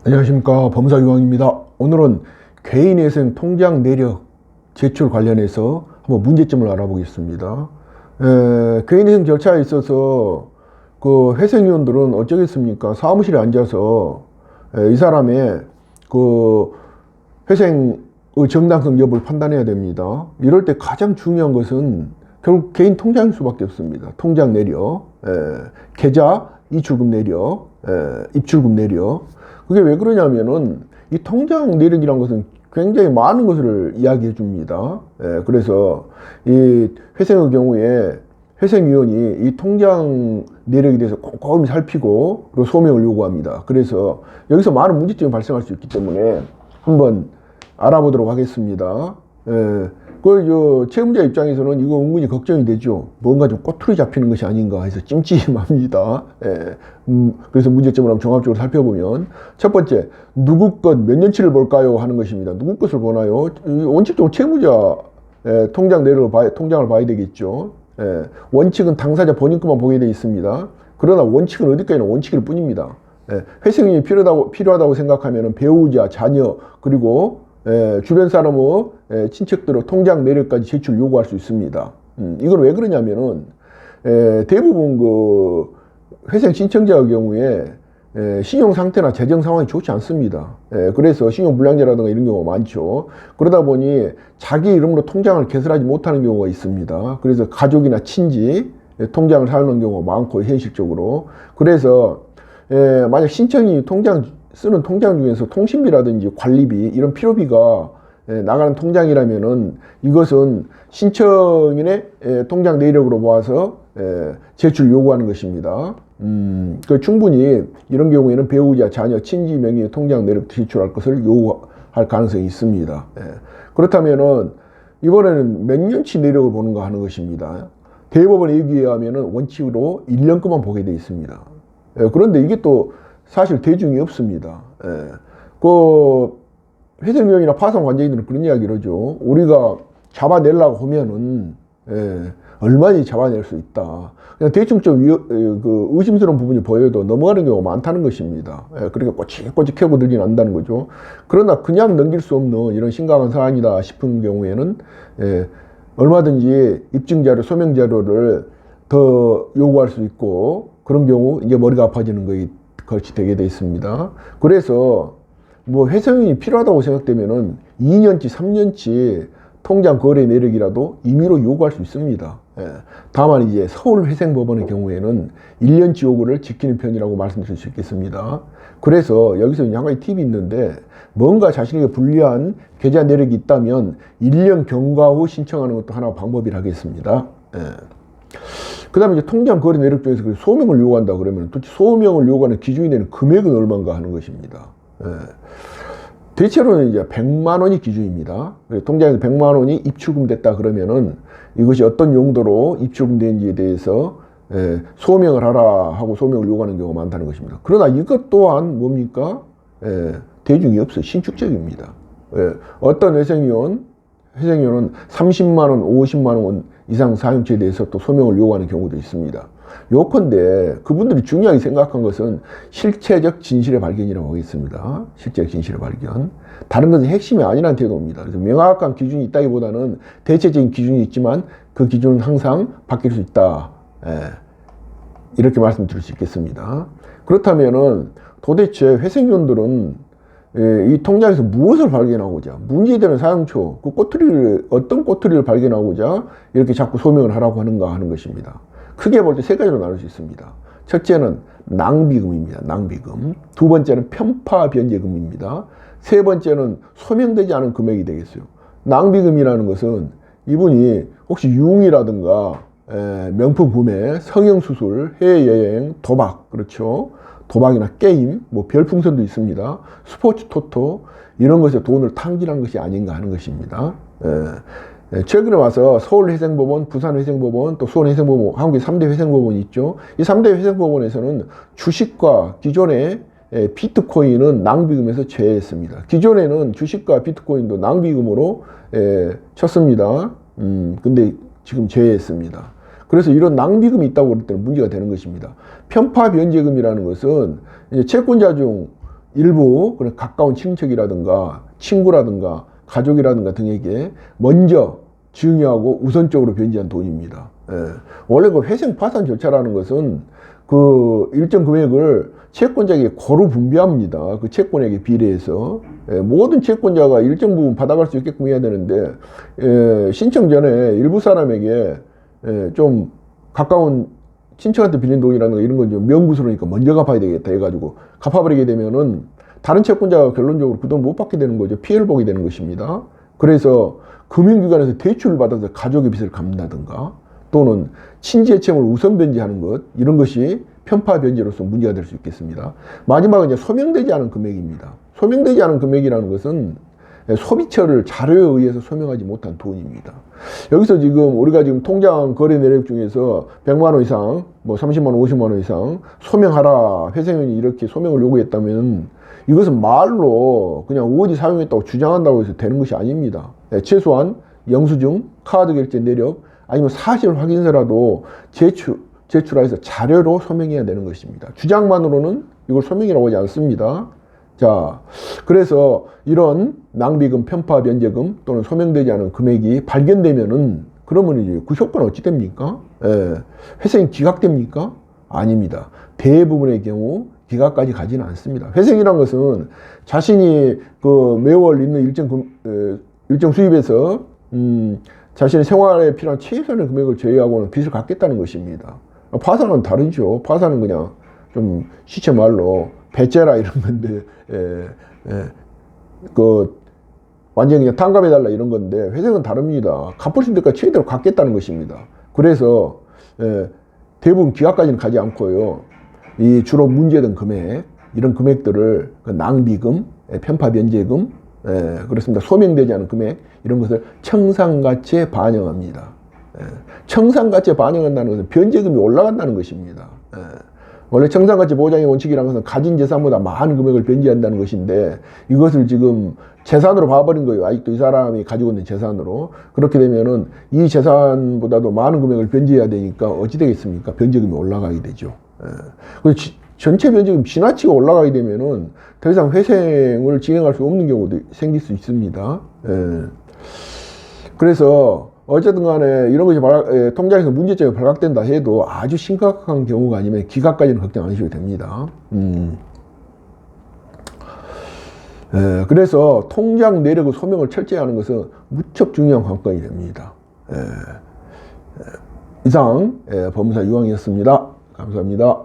안녕하십니까, 법무사유왕입니다. 오늘은 개인회생 통장 내역 제출 관련해서 한번 문제점을 알아보겠습니다. 개인회생 절차에 있어서 그 회생위원들은 어쩌겠습니까? 사무실에 앉아서 이 사람의 그 회생의 정당성 여부를 판단해야 됩니다. 이럴 때 가장 중요한 것은 결국 개인 통장일 수밖에 없습니다. 통장 내역, 계좌, 이출금 내역, 입출금 내역. 그게 왜 그러냐면은 이 통장 내역이라는 것은 굉장히 많은 것을 이야기해 줍니다. 그래서 이 회생의 경우에 회생위원이 이 통장 내역에 대해서 꼼꼼히 살피고 그리고 소명을 요구합니다. 그래서 여기서 많은 문제점이 발생할 수 있기 때문에 한번 알아보도록 하겠습니다. 채무자 입장에서는 이거 은근히 걱정이 되죠. 뭔가 좀 꼬투리 잡히는 것이 아닌가 해서 찜찜합니다. 그래서 문제점을 한번 종합적으로 살펴보면 첫 번째, 누구 것 몇 년치를 볼까요? 하는 것입니다. 누구 것을 보나요? 원칙적으로 채무자 통장 내역을 통장을 봐야 되겠죠. 원칙은 당사자 본인 것만 보게 되어 있습니다. 그러나 원칙은 어디까지나 원칙일 뿐입니다. 회생이 필요하다고 생각하면 배우자, 자녀, 그리고 주변 사람의 친척들의 통장 내역까지 제출 요구할 수 있습니다. 이건 왜 그러냐면은 대부분 그 회생 신청자의 경우에 신용 상태나 재정 상황이 좋지 않습니다. 그래서 신용 불량자라든가 이런 경우가 많죠. 그러다 보니 자기 이름으로 통장을 개설하지 못하는 경우가 있습니다. 그래서 가족이나 친지 통장을 사용하는 경우가 많고 현실적으로. 그래서 만약 신청이 쓰는 통장 중에서 통신비라든지 관리비 이런 필요비가 나가는 통장이라면은 이것은 신청인의 통장 내역으로 모아서 제출 요구하는 것입니다. 충분히 이런 경우에는 배우자, 자녀, 친지 명의의 통장 내역 제출할 것을 요구할 가능성이 있습니다. 그렇다면은 이번에는 몇 년치 내역을 보는가 하는 것입니다. 대법원 얘기에 의하면은 원칙으로 1년 것만 보게 되어 있습니다. 그런데 이게 또 사실 대중이 없습니다. 그 회생위원이나 파산 관계인들은 그런 이야기를 하죠. 우리가 잡아내려고 하면은 얼마든지 잡아낼 수 있다. 그냥 대충 좀 의심스러운 부분이 보여도 넘어가는 경우가 많다는 것입니다. 그러니까 꼬치꼬치하고 들진 않는다는 거죠. 그러나 그냥 넘길 수 없는 이런 심각한 사안이다 싶은 경우에는 얼마든지 입증자료, 소명자료를 더 요구할 수 있고, 그런 경우 이제 머리가 아파지는 것이 되게 돼 있습니다. 그래서 뭐 회생이 필요하다고 생각되면은 2년치, 3년치 통장 거래 내역이라도 임의로 요구할 수 있습니다. 다만 이제 서울회생법원의 경우에는 1년치 요구를 지키는 편이라고 말씀드릴 수 있겠습니다. 그래서 여기서 한 가지 팁이 있는데, 뭔가 자신에게 불리한 계좌 내역이 있다면 1년 경과 후 신청하는 것도 하나 방법이라 하겠습니다. 그 다음에 이제 통장 거래 내역 중에서 소명을 요구한다 그러면 도대체 소명을 요구하는 기준이 되는 금액은 얼마인가 하는 것입니다. 대체로는 이제 100만 원이 기준입니다. 통장에서 100만 원이 입출금 됐다 그러면은 이것이 어떤 용도로 입출금 된지에 대해서 소명을 하라 하고 소명을 요구하는 경우가 많다는 것입니다. 그러나 이것 또한 뭡니까? 대중이 없어. 신축적입니다. 어떤 회생위원은 30만 원, 50만 원 이상 사용처에 대해서 또 소명을 요구하는 경우도 있습니다. 요컨대 그분들이 중요하게 생각한 것은 실체적 진실의 발견이라고 하겠습니다. 실체적 진실의 발견. 다른 것은 핵심이 아니라는 태도입니다. 그래서 명확한 기준이 있다기보다는 대체적인 기준이 있지만 그 기준은 항상 바뀔 수 있다. 이렇게 말씀드릴 수 있겠습니다. 그렇다면은 도대체 회생위원들은 이 통장에서 무엇을 발견하고자, 문제되는 사용처, 어떤 꼬투리를 발견하고자 이렇게 자꾸 소명을 하라고 하는가 하는 것입니다. 크게 볼 때 세 가지로 나눌 수 있습니다. 첫째는 낭비금입니다. 낭비금. 두 번째는 편파변제금입니다. 세 번째는 소명되지 않은 금액이 되겠어요. 낭비금이라는 것은 이분이 혹시 유흥이라든가 명품 구매, 성형수술, 해외여행, 도박, 그렇죠. 도박이나 게임, 뭐 별풍선도 있습니다. 스포츠 토토, 이런 것에 돈을 탕진한 것이 아닌가 하는 것입니다. 최근에 와서 서울회생법원, 부산회생법원, 또 수원회생법원, 한국의 3대 회생법원이 있죠. 이 3대 회생법원에서는 주식과 기존의 비트코인은 낭비금에서 제외했습니다. 기존에는 주식과 비트코인도 낭비금으로 쳤습니다. 근데 지금 제외했습니다. 그래서 이런 낭비금이 있다고 그럴 때는 문제가 되는 것입니다. 편파변제금이라는 것은 이제 채권자 중 일부 그런 가까운 친척이라든가 친구라든가 가족이라든가 등에게 먼저 증여하고 우선적으로 변제한 돈입니다. 예. 원래 그 회생 파산 절차라는 것은 그 일정 금액을 채권자에게 고루 분배합니다. 그 채권액에 비례해서. 예. 모든 채권자가 일정 부분 받아갈 수 있게끔 해야 되는데, 예. 신청 전에 일부 사람에게 예. 좀 가까운 친척한테 빌린 돈이라는 거 이런 건 좀 명구스러우니까 먼저 갚아야 되겠다 해가지고 갚아버리게 되면은 다른 채권자가 결론적으로 그 돈 못 받게 되는 거죠. 피해를 보게 되는 것입니다. 그래서 금융기관에서 대출을 받아서 가족의 빚을 갚는다든가 또는 친지의 채무를 우선 변제하는 것 이런 것이 편파 변제로서 문제가 될 수 있겠습니다. 마지막은 이제 소명되지 않은 금액입니다. 소명되지 않은 금액이라는 것은 소비처를 자료에 의해서 소명하지 못한 돈입니다. 여기서 지금 우리가 지금 통장 거래 내역 중에서 100만 원 이상, 뭐 30만 원, 50만 원 이상 소명하라 회생연이 이렇게 소명을 요구했다면 이것은 말로 그냥 어디 사용했다고 주장한다고 해서 되는 것이 아닙니다. 최소한 영수증, 카드 결제 내역 아니면 사실 확인서라도 제출해서 자료로 소명해야 되는 것입니다. 주장만으로는 이걸 소명이라고 하지 않습니다. 자, 그래서 이런 낭비금, 편파 변제금 또는 소명되지 않은 금액이 발견되면은 그러면 이제 그 효과는 어찌 됩니까? 회생이 기각됩니까? 아닙니다. 대부분의 경우 기각까지 가지는 않습니다. 회생이란 것은 자신이 그 매월 있는 일정 수입에서 자신의 생활에 필요한 최소한의 금액을 제외하고는 빚을 갚겠다는 것입니다. 파산은 다르죠. 파산은 그냥 좀 시체 말로 배째라 이런 건데, 그 완전히 그냥 탕감해달라 이런 건데 회생은 다릅니다. 갚을 수 있는 데까지 최대로 갚겠다는 것입니다. 그래서 대부분 기각까지는 가지 않고요. 이 주로 문제된 금액 이런 금액들을 그 낭비금, 편파 변제금, 그렇습니다. 소명되지 않은 금액 이런 것을 청산가치에 반영합니다. 청산가치에 반영한다는 것은 변제금이 올라간다는 것입니다. 원래 청산가치 보장의 원칙이라는 것은 가진 재산보다 많은 금액을 변제한다는 것인데 이것을 지금 재산으로 봐버린 거예요. 아직도 이 사람이 가지고 있는 재산으로. 그렇게 되면은 이 재산보다도 많은 금액을 변제해야 되니까 어찌 되겠습니까? 변제금이 올라가게 되죠. 그래서 전체 변제금이 지나치게 올라가게 되면은 더 이상 회생을 진행할 수 없는 경우도 생길 수 있습니다. 그래서 어쨌든 간에 이런 것이 통장에서 문제점이 발각된다 해도 아주 심각한 경우가 아니면 기각까지는 걱정 안 하셔도 됩니다. 그래서 통장 내역의 소명을 철저히 하는 것은 무척 중요한 관건이 됩니다. 이상 법무사 유황이었습니다. 감사합니다.